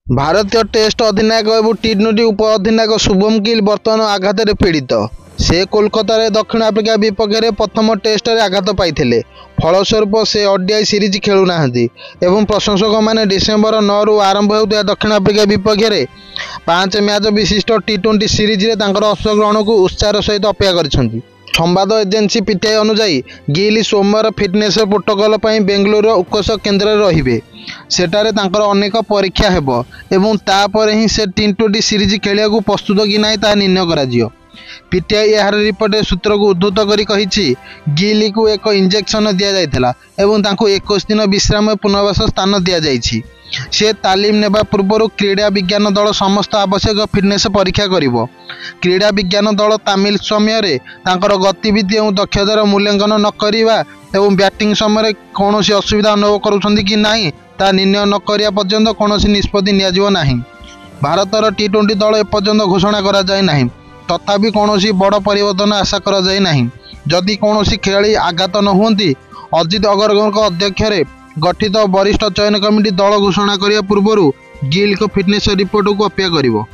भारतीय टेस्ट अधिनायक और टी20 उप अधिनायक शुभम गिल बर्तमान आघात पीड़ित। से कोलकाता दक्षिण आफ्रिका विपक्ष में प्रथम टेस्ट में आघात पाई फलस्वरूप से ओडीआई सीरीज खेलुना एवं प्रशंसक मैंने डिसेम्बर 9 रु आरंभ होता दक्षिण आफ्रिका विपक्ष में 5 मैच विशिष्ट टी20 सीरीज में अंशग्रहण को उत्साह सहित अपेक्षा कर। संवाद एजेन्सी पीटीआई अनुजाई गिल सोमवार फिटनेस प्रोटोकॉल पर बेंगलुरु उकस केन्द्र में रहिबे। सेठारे तांकर अनेक परीक्षा हेबो एवं तापर ही से टी20 सीरीज खेलिया को प्रस्तुत कि नहीं ता निर्णय करा। पीटीआई यार रिपोर्ट सूत्र को उद्धृत करी कहिछि गिल को एक इंजेक्शन दिया जायथिला एवं तांको 21 दिन विश्राम पुनर्वास स्थान दिया जायछि। से तालीम नेबा पूर्व क्रीड़ा विज्ञान दल समस्त आवश्यक फिटनेस परीक्षा करिवो। क्रीड़ा विज्ञान दल तामिल समय तांकर गतिविधि और दक्षतार मूल्यांकन न करिवा एवं बैटिंग समय कौन असुविधा अनुभव करुछंती कि नहीं ता निर्णय न करिया पर्यंत कौन निष्पत्ति नियाजिवो नाही। भारतर टी20 दल एपर्यंत घोषणा करा जाय नाही, तथापि कौन बड़ परिवर्तन आशा करा जाय नाही जदि कौन खेलाड़ी आघात न हुंती। अजित अग्रवाल अध्यक्षरे गठित वरिष्ठ चयन कमिटी दल घोषणा करने पूर्व गिल को फिटनेस रिपोर्ट को अपेक्षा करिवो।